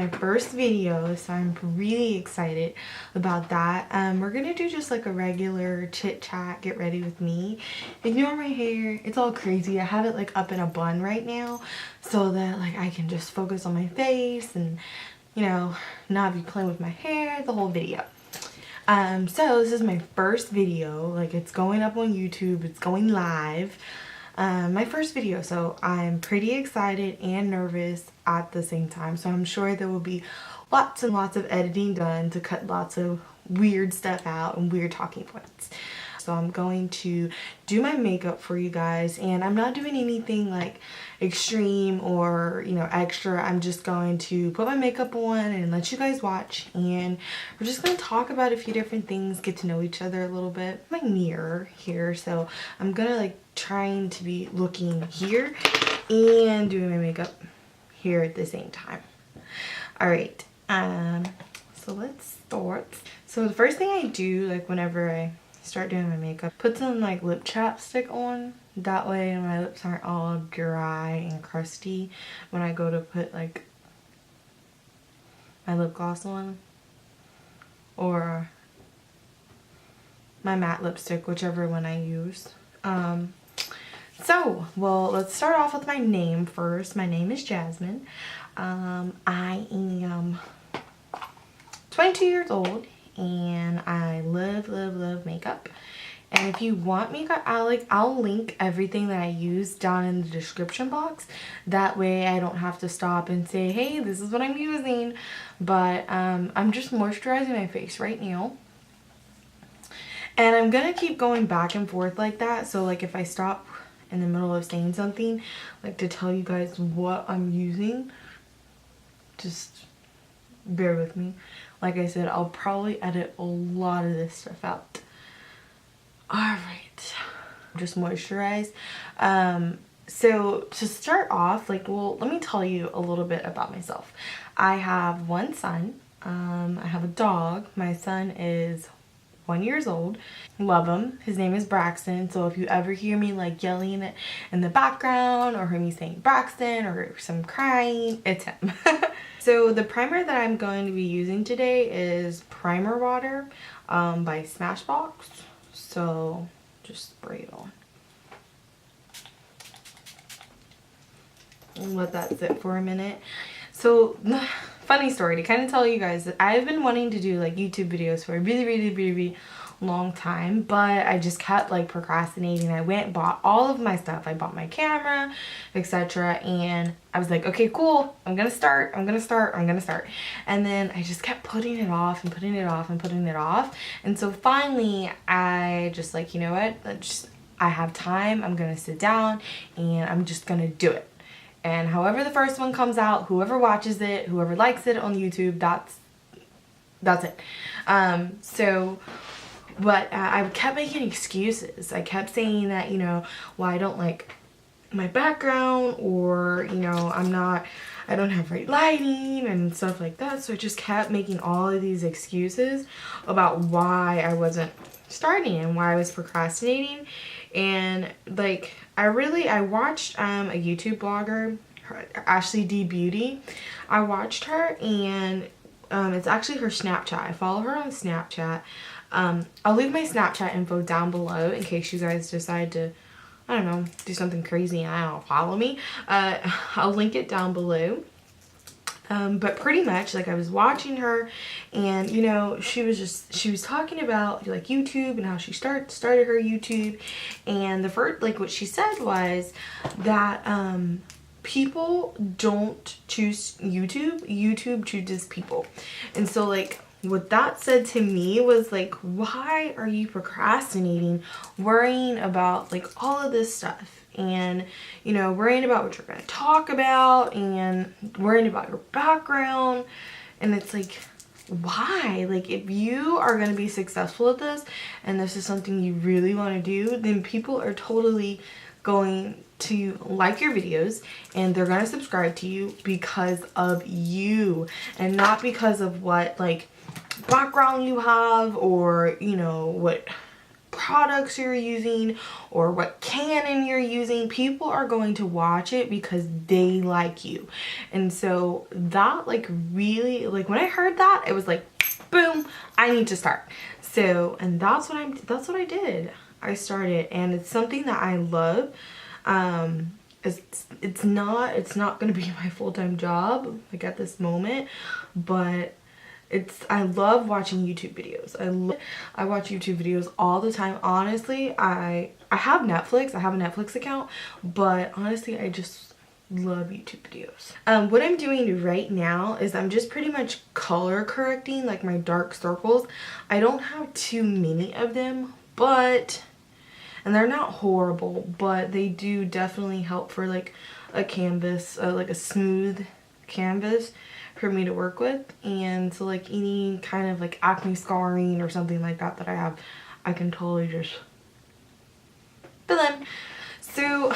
my first video, so I'm really excited about that. We're gonna do just like a regular chit chat, get ready with me. Ignore my hair, it's all crazy. I have it like up in a bun right now so that like I can just focus on my face and, you know, not be playing with my hair the whole video. So this is my first video, like it's going up on YouTube, it's going live. My first video, so I'm pretty excited and nervous at the same time. So I'm sure there will be lots and lots of editing done to cut lots of weird stuff out and weird talking points. So I'm going to do my makeup for you guys, and I'm not doing anything like extreme or, you know, extra. I'm just going to put my makeup on and let you guys watch, and we're just going to talk about a few different things, get to know each other a little bit. My mirror here, so I'm gonna like trying to be looking here and doing my makeup here at the same time. All right, so let's start. So the first thing I do, like whenever I start doing my makeup, put some like lip chapstick on. That way my lips aren't all dry and crusty when I go to put like my lip gloss on or my matte lipstick, whichever one I use. So, well, let's start off with my name first. My name is Jasmine. I am 22 years old and I love makeup. And if you want me, I'll link everything that I use down in the description box. That way I don't have to stop and say, hey, this is what I'm using. But I'm just moisturizing my face right now. And I'm gonna keep going back and forth like that. So like if I stop in the middle of saying something, like to tell you guys what I'm using, just bear with me. Like I said, I'll probably edit a lot of this stuff out. Alright, just moisturize. So to start off, like, well, let me tell you a little bit about myself. I have one son. I have a dog. My son is 1 year old. Love him. His name is Braxton. So if you ever hear me like yelling it in the background or hear me saying Braxton or some crying, it's him. So the primer that I'm going to be using today is Primer Water by Smashbox. So just spray it on. And let that sit for a minute. So funny story to kind of tell you guys that I've been wanting to do like YouTube videos for a really long time, but I just kept like procrastinating. I went and bought all of my stuff. I bought my camera, etc. And I was like, okay, cool, I'm gonna start. And then I just kept putting it off and putting it off and putting it off. And so finally I just like, you know what, I have time, I'm gonna sit down and I'm just gonna do it. And however the first one comes out, whoever watches it, whoever likes it on YouTube, that's it. But I kept making excuses. I kept saying that, you know, well, I don't like my background, or, you know, I don't have right lighting and stuff like that. So I just kept making all of these excuses about why I wasn't starting and why I was procrastinating. And like, I watched a YouTube blogger, Ashley D Beauty. I watched her, and it's actually her Snapchat. I follow her on Snapchat. I'll leave my Snapchat info down below in case you guys decide to, I don't know, do something crazy and I don't know, follow me. I'll link it down below. But pretty much, like, I was watching her, and, you know, she was talking about like YouTube and how she started her YouTube. And the first, like, what she said was that people don't choose YouTube chooses people. And so like what that said to me was like, why are you procrastinating, worrying about like all of this stuff, and, you know, worrying about what you're going to talk about and worrying about your background? And it's like, why? Like, if you are going to be successful at this and this is something you really want to do, then people are totally going to like your videos and they're going to subscribe to you because of you, and not because of what like background you have, or, you know, what products you're using or what canon you're using. People are going to watch it because they like you. And so that like really, like when I heard that, it was like, boom, I need to start. So, and that's what I did. I started, and it's something that I love. It's not gonna be my full-time job like at this moment, but I love watching YouTube videos. I watch YouTube videos all the time. Honestly, I have Netflix. I have a Netflix account, but honestly, I just love YouTube videos. What I'm doing right now is I'm just pretty much color correcting like my dark circles. I don't have too many of them, and they're not horrible, but they do definitely help for like a canvas, like a smooth canvas for me to work with. And so like any kind of like acne scarring or something like that I have, I can totally just fill in. So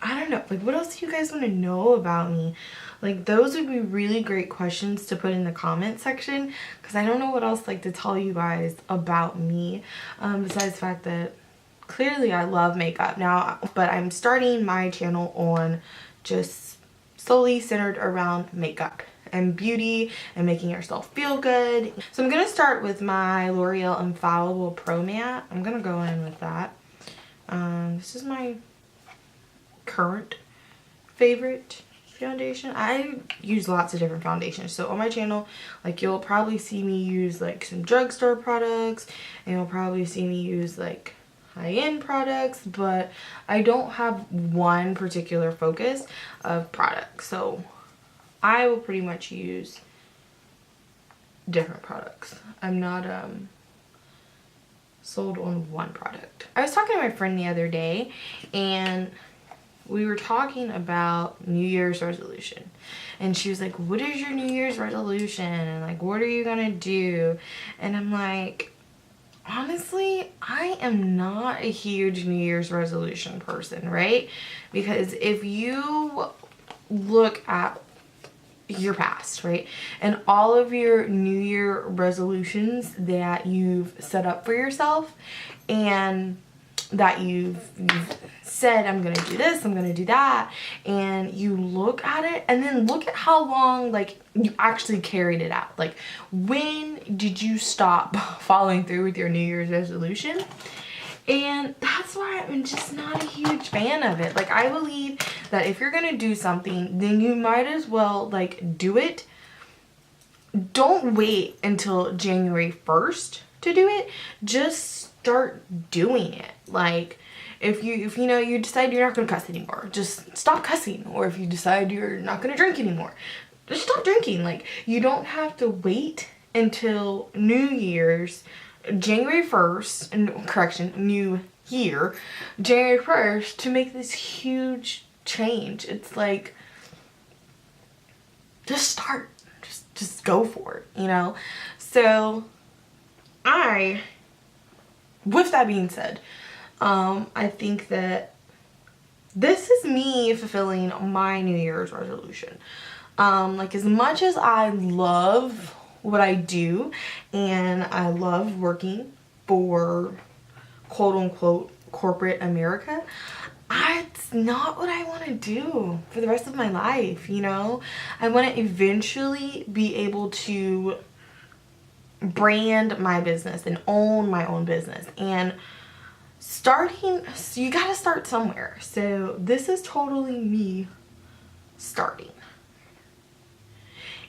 I don't know, like what else do you guys want to know about me? Like those would be really great questions to put in the comment section, because I don't know what else like to tell you guys about me, besides the fact that clearly I love makeup now. But I'm starting my channel on just solely centered around makeup and beauty and making yourself feel good. So I'm gonna start with my L'Oreal Infallible Pro Matte. I'm gonna go in with that. This is my current favorite foundation. I use lots of different foundations, so on my channel like you'll probably see me use like some drugstore products, and you'll probably see me use like high-end products, but I don't have one particular focus of products. So I will pretty much use different products. I'm not sold on one product. I was talking to my friend the other day, and we were talking about New Year's resolution, and she was like, what is your New Year's resolution, and like what are you gonna do? And I'm like, honestly, I am not a huge New Year's resolution person, right? Because if you look at your past, right, and all of your New Year resolutions that you've set up for yourself, and that you've said, I'm gonna do this, I'm gonna do that, and you look at it and then look at how long like you actually carried it out. Like when did you stop following through with your New Year's resolution? And that's why I'm just not a huge fan of it. Like I believe that if you're gonna do something, then you might as well like do it. Don't wait until January 1st to do it. Just start doing it. Like if you know you decide you're not gonna cuss anymore, just stop cussing. Or if you decide you're not gonna drink anymore, just stop drinking. Like you don't have to wait until New Year's, January 1st, and correction, New Year, January 1st to make this huge change. It's like, just start, just go for it, you know? So with that being said, I think that this is me fulfilling my New Year's resolution. Like as much as I love what I do, and I love working for quote unquote corporate America, it's not what I want to do for the rest of my life, you know? I want to eventually be able to brand my business and own my own business, and so you gotta start somewhere. So this is totally me starting,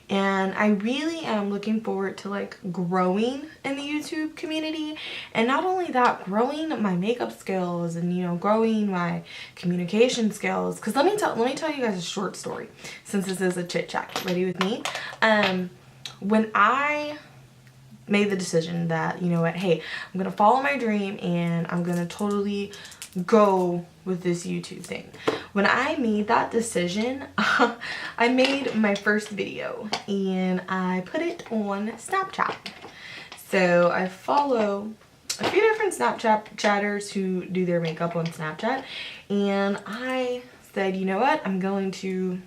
and I really am looking forward to like growing in the YouTube community, and not only that, growing my makeup skills and, you know, growing my communication skills. Because let me tell you guys a short story, since this is a chit chat. Ready with me? When I made the decision that, you know what, hey, I'm gonna follow my dream and I'm gonna totally go with this YouTube thing. When I made that decision, I made my first video and I put it on Snapchat. So I follow a few different Snapchat chatters who do their makeup on Snapchat, and I said, you know what, I'm going to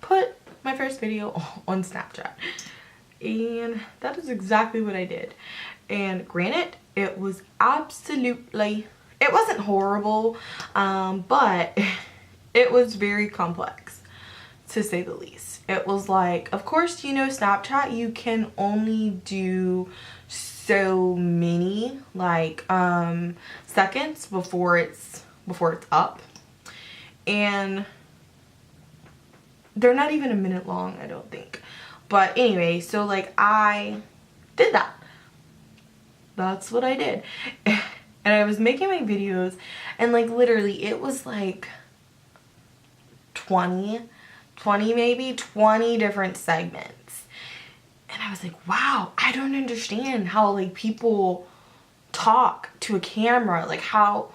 put my first video on Snapchat. And that is exactly what I did. And granted, it was absolutely, it wasn't horrible, but it was very complex, to say the least. It was like, of course, you know, Snapchat, you can only do so many like seconds before it's up, and they're not even a minute long, I don't think. But anyway, so like I did that. That's what I did. And I was making my videos, and like literally it was like 20 maybe 20 different segments. And I was like, wow, I don't understand how like people talk to a camera. Like how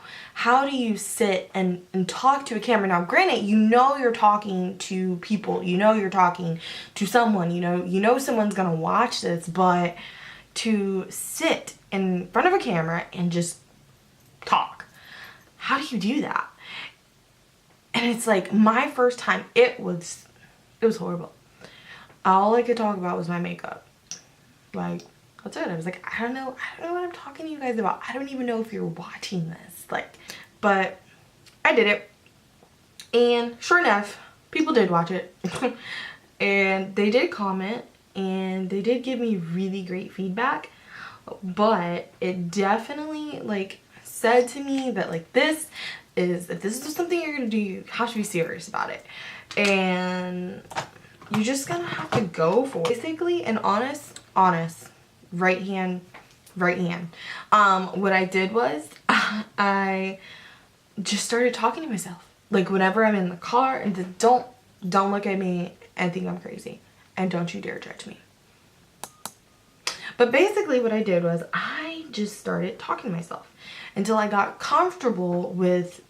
do you sit and talk to a camera? Now granted, you know you're talking to people, you know you're talking to someone, you know someone's gonna watch this, but to sit in front of a camera and just talk, how do you do that? And it's like my first time, it was horrible. All I could talk about was my makeup. Like, that's it. I was like, I don't know what I'm talking to you guys about. I don't even know if you're watching this. Like, but I did it. And sure enough, people did watch it. And they did comment, and they did give me really great feedback. But it definitely like said to me that like if this is something you're gonna do, you have to be serious about it. And you're just gonna have to go for it. Basically an honest right hand. What I did was I just started talking to myself. Like whenever I'm in the car, and don't look at me and think I'm crazy, and don't you dare judge me. But basically what I did was I just started talking to myself until I got comfortable with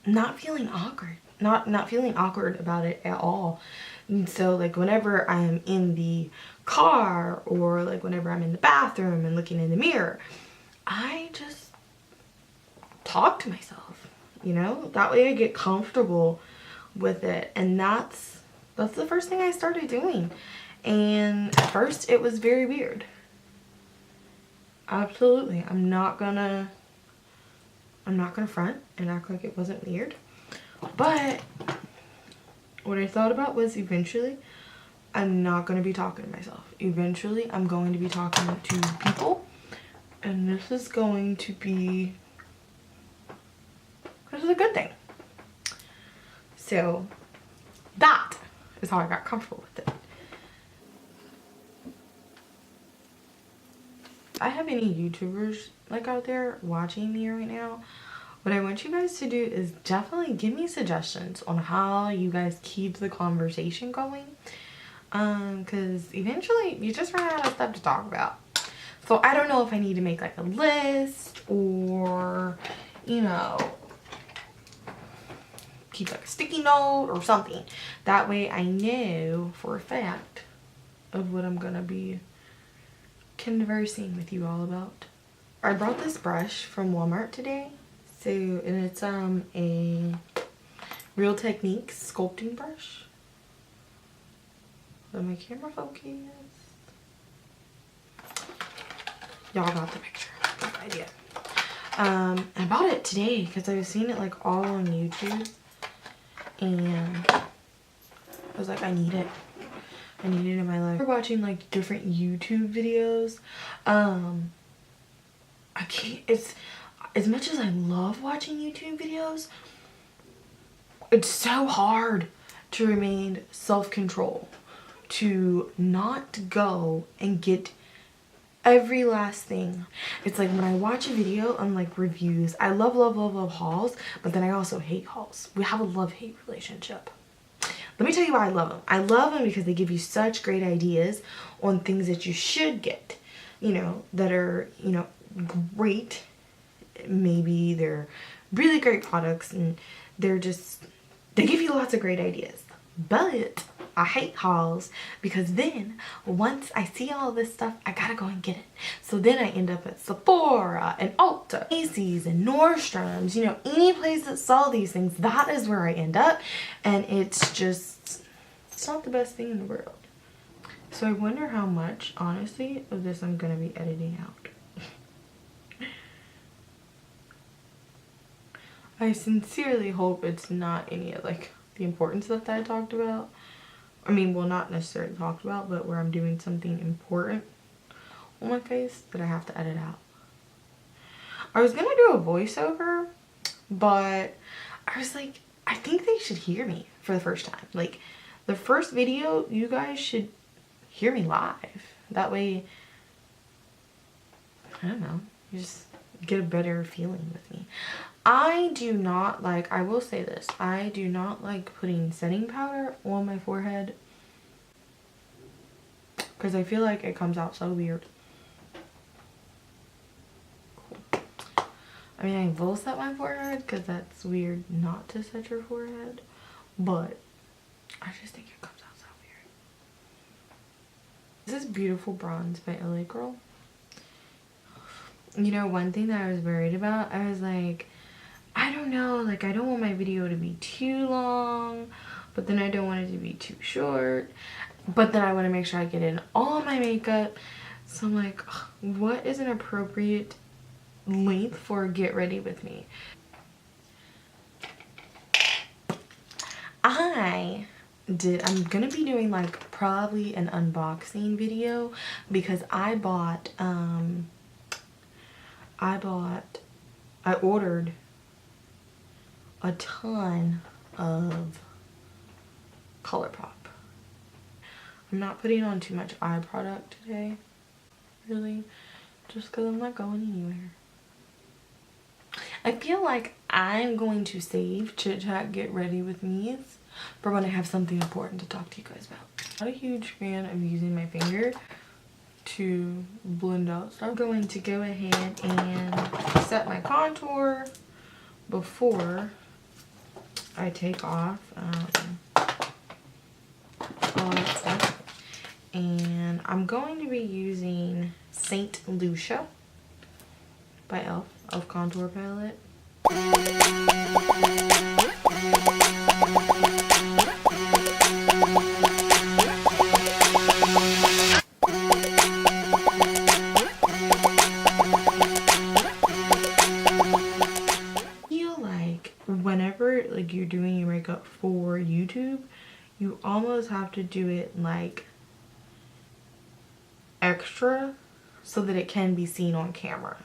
not feeling awkward. Not feeling awkward about it at all. And so like whenever I'm in the car, or like whenever I'm in the bathroom and looking in the mirror, I just talk to myself, you know? That way I get comfortable with it. And that's the first thing I started doing. And at first it was very weird. Absolutely. I'm not gonna front and act like it wasn't weird. But what I thought about was eventually I'm not going to be talking to myself. Eventually I'm going to be talking to people, and this is going to be, this is a good thing. So that is how I got comfortable with it. If I have any YouTubers like out there watching me right now, what I want you guys to do is definitely give me suggestions on how you guys keep the conversation going. Because eventually you just run out of stuff to talk about. So I don't know if I need to make like a list, or, you know, keep like a sticky note or something. That way I know for a fact of what I'm going to be conversing with you all about. I brought this brush from Walmart today. So, and it's a Real Techniques sculpting brush. Let my camera focus. Y'all got the picture. Good idea. I bought it today because I was seeing it like all on YouTube, and I was like, I need it. I need it in my life. We're watching like different YouTube videos. I can't. It's as much as I love watching YouTube videos, it's so hard to remain self-control, to not go and get every last thing. It's like when I watch a video on like reviews, I love hauls, but then I also hate hauls. We have a love-hate relationship. Let me tell you why I love them. I love them because they give you such great ideas on things that you should get, you know, that are, you know, great. Maybe they're really great products, and they're just, they give you lots of great ideas. But I hate hauls because then once I see all this stuff, I gotta go and get it. So then I end up at Sephora and Ulta, Macy's and Nordstrom's, you know, any place that sell these things, that is where I end up. And it's just, it's not the best thing in the world. So I wonder how much, honestly, of this I'm gonna be editing out. I sincerely hope it's not any of like the important stuff that I talked about. I mean, well, not necessarily talked about, but where I'm doing something important on my face that I have to edit out. I was gonna do a voiceover, but I was like, I think they should hear me for the first time. Like, the first video, you guys should hear me live. That way, I don't know, you just get a better feeling with me. I do not like, I will say this, I do not like putting setting powder on my forehead because I feel like it comes out so weird. Cool. I mean, I will set my forehead because that's weird not to set your forehead, but I just think it comes out so weird. This is Beautiful Bronze by LA Girl. You know, one thing that I was worried about, I was like, I don't know, like, I don't want my video to be too long, but then I don't want it to be too short, but then I want to make sure I get in all my makeup. So I'm like, ugh, what is an appropriate length for Get Ready With Me? I'm gonna be doing like probably an unboxing video because I ordered a ton of ColourPop. I'm not putting on too much eye product today, really, just because I'm not going anywhere. I feel like I'm going to save Chit Chat Get Ready With Me for when I have something important to talk to you guys about. I'm not a huge fan of using my finger to blend out, so I'm going to go ahead and set my contour before I take off all that stuff. And I'm going to be using Saint Lucia by e.l.f. contour palette. Whenever like you're doing your makeup for YouTube, you almost have to do it like extra so that it can be seen on camera.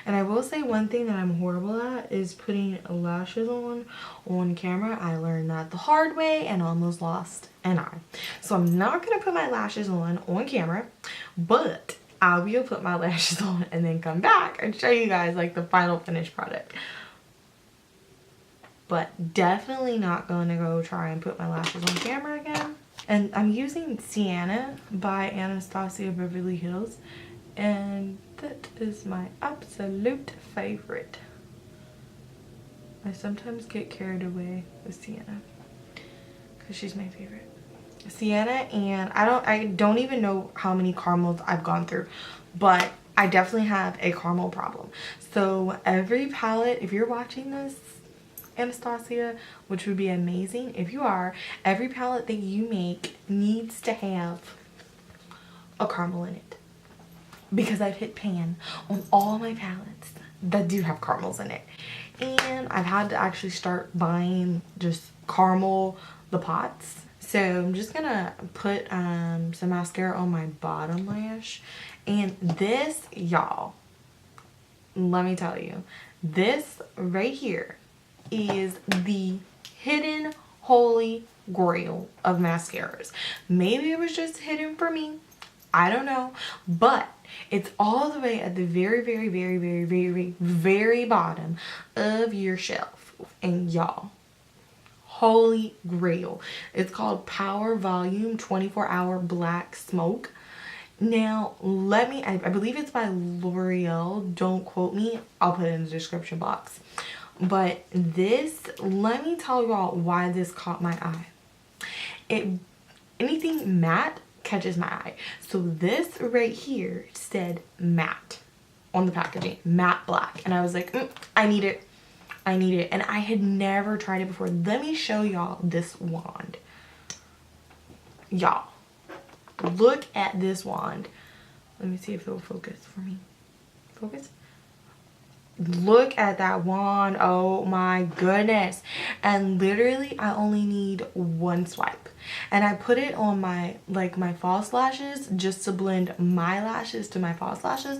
And I will say one thing that I'm horrible at is putting lashes on camera. I learned that the hard way and almost lost an eye. So I'm not gonna put my lashes on camera, but I will put my lashes on and then come back and show you guys like the final finished product. But definitely not going to go try and put my lashes on camera again. And I'm using Senna by Anastasia Beverly Hills, and that is my absolute favorite. I sometimes get carried away with Senna because she's my favorite. Senna, and I don't even know how many caramels I've gone through, but I definitely have a caramel problem. So every palette, if you're watching this, Anastasia, which would be amazing if you are, every palette that you make needs to have a caramel in it, because I've hit pan on all my palettes that do have caramels in it, and I've had to actually start buying just caramel the pots. So I'm just gonna put some mascara on my bottom lash, and this, y'all, let me tell you, this right here is the hidden holy grail of mascaras. Maybe it was just hidden for me, I don't know, but it's all the way at the very, very, very, very, very, very bottom of your shelf. And y'all, holy grail. It's called Power Volume 24-Hour Black Smoke. Now, I believe it's by L'Oreal. Don't quote me. I'll put it in the description box. But this, let me tell y'all why this caught my eye. Anything matte catches my eye. So this right here said matte on the packaging, matte black. And I was like, I need it. I need it. And I had never tried it before. Let me show y'all this wand. Y'all, Look at this wand. Let me see if it will focus for me. Focus. Look at that wand. Oh my goodness. And literally I only need one swipe, and I put it on my my false lashes just to blend my lashes to my false lashes,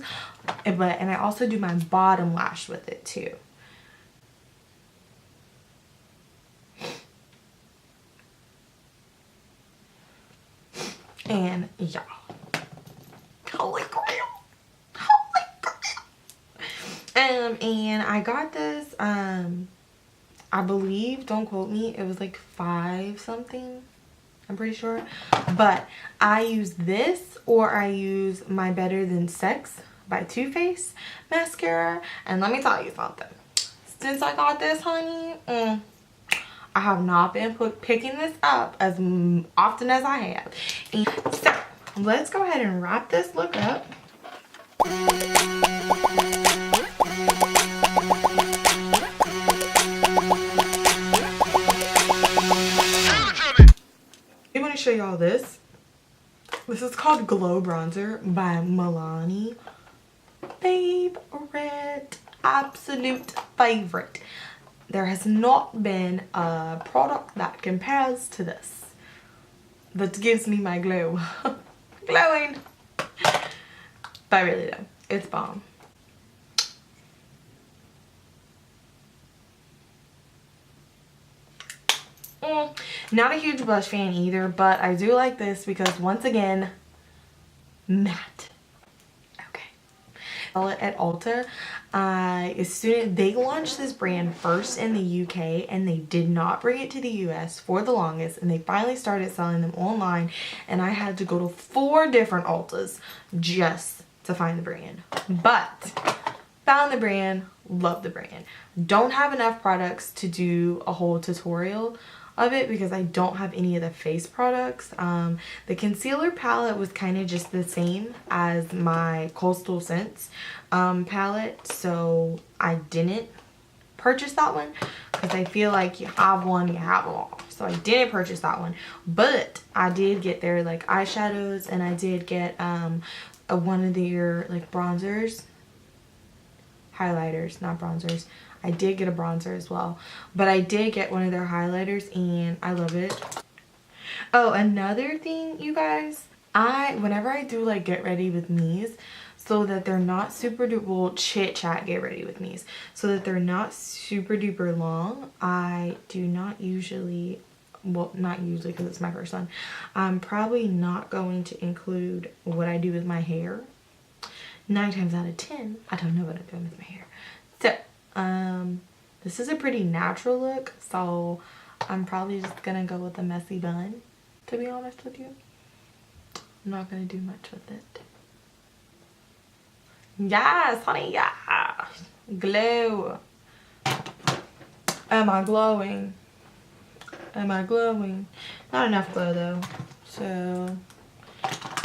and I also do my bottom lash with it too. And yeah, holy crap. And I got this, I believe, don't quote me, it was like 5 something, I'm pretty sure. But I use this, or I use my Better Than Sex by Too Faced mascara. And let me tell you something. Since I got this, honey, I have not been picking this up as often as I have. And so, let's go ahead and wrap this look up. I want to show y'all this. This is called Glow Bronzer by Milani. Favorite. Absolute favorite. There has not been a product that compares to this, that gives me my glow. Glowing. But really though, it's bomb. Not a huge blush fan either, but I do like this because, once again, matte. Okay. At Ulta, as soon as they launched this brand first in the UK, and they did not bring it to the US for the longest, and they finally started selling them online, and I had to go to 4 different Ultas just to find the brand. But found the brand, love the brand. Don't have enough products to do a whole tutorial of it because I don't have any of the face products. The concealer palette was kind of just the same as my Coastal Scents palette, so I didn't purchase that one because I feel like you have one, you have them all. So I didn't purchase that one, but I did get their like eyeshadows, and I did get one of their like bronzers, highlighters, not bronzers. I did get a bronzer as well, but I did get one of their highlighters, and I love it. Oh, another thing, you guys, whenever I do like get ready with me's, so that they're not super duper, well, chit chat get ready with me's, so that they're not super duper long, I do not usually, well, not usually because it's my first one, I'm probably not going to include what I do with my hair. 9 times out of 10, I don't know what I'm doing with my hair. So this is a pretty natural look, so I'm probably just gonna go with a messy bun, to be honest with you. I'm not gonna do much with it. Yes, honey, yeah. Glow. Am I glowing? Am I glowing? Not enough glow though, so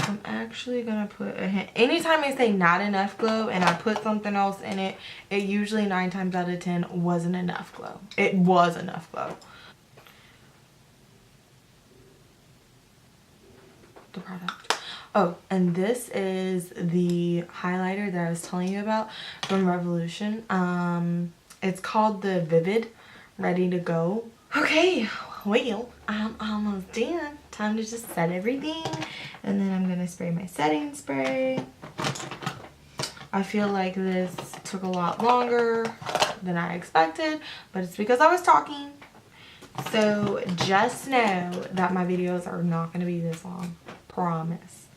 I'm actually gonna put a hint. Anytime I say not enough glow and I put something else in it, it usually 9 times out of 10 wasn't enough glow. It was enough glow. The product. Oh, and this is the highlighter that I was telling you about from Revolution. It's called the Vivid Ready to Go. Okay, well, I'm almost done. Time to just set everything, and then I'm gonna spray my setting spray. I feel like this took a lot longer than I expected, but it's because I was talking. So just know that my videos are not gonna be this long. Promise.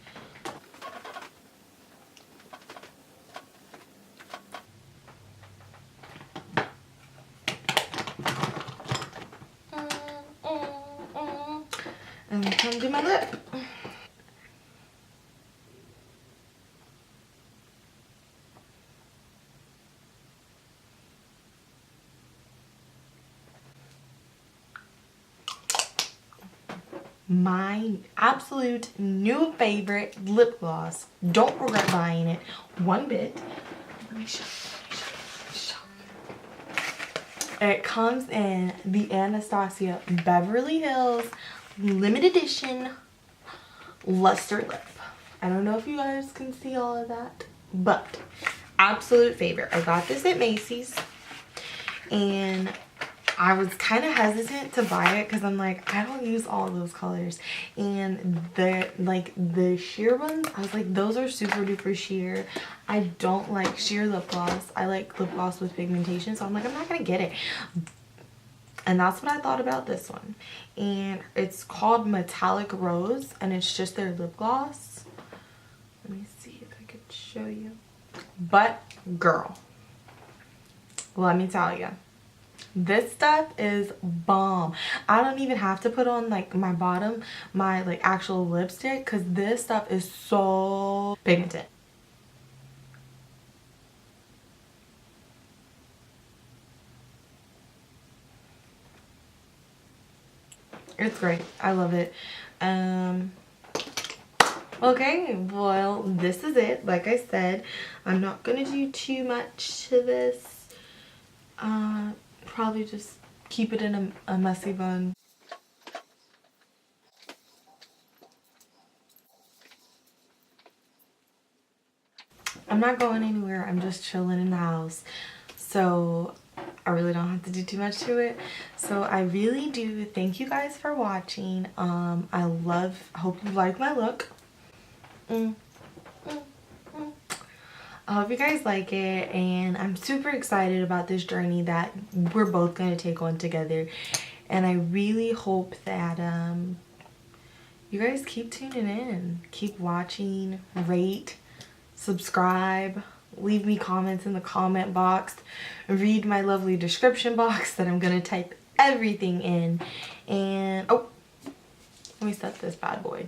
And I'm gonna do my lip. My absolute new favorite lip gloss. Don't regret buying it one bit. Let me show you. It comes in the Anastasia Beverly Hills limited edition luster lip. I don't know if you guys can see all of that, but absolute favorite. I got this at Macy's and I was kind of hesitant to buy it because I'm like, I don't use all those colors. And the sheer ones, I was like, those are super duper sheer. I don't like sheer lip gloss. I like lip gloss with pigmentation. So I'm like, I'm not going to get it. And that's what I thought about this one. And it's called Metallic Rose. And it's just their lip gloss. Let me see if I could show you. But girl, let me tell you. This stuff is bomb. I don't even have to put on like my bottom, my like actual lipstick, because this stuff is so pigmented. It's great. I love it. Okay, well, this is it. Like I said, I'm not gonna do too much to this. Probably just keep it in a messy bun. I'm not going anywhere. I'm just chilling in the house. So I really don't have to do too much to it. So I really do thank you guys for watching. I hope you like my look. I hope you guys like it, and I'm super excited about this journey that we're both going to take on together. And I really hope that you guys keep tuning in, keep watching, rate, subscribe, leave me comments in the comment box, read my lovely description box that I'm going to type everything in. And oh, let me set this bad boy.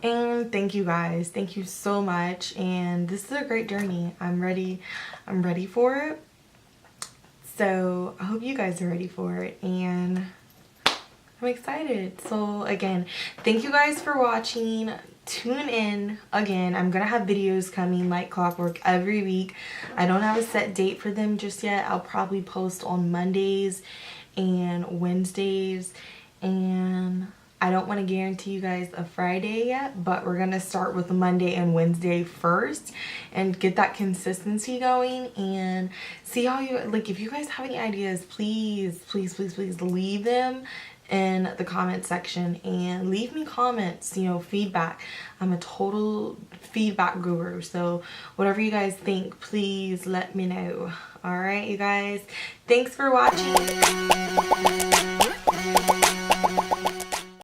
And thank you guys, thank you so much. And this is a great journey. I'm ready for it. So I hope you guys are ready for it, and I'm excited. So again, thank you guys for watching. Tune in again. I'm gonna have videos coming like clockwork every week. I don't have a set date for them just yet. I'll probably post on Mondays and Wednesdays, and I don't want to guarantee you guys a Friday yet, but we're gonna start with Monday and Wednesday first and get that consistency going and see how you like. If you guys have any ideas, please leave them in the comment section and leave me comments, you know, feedback. I'm a total feedback guru, so whatever you guys think, please let me know. All right, you guys, thanks for watching.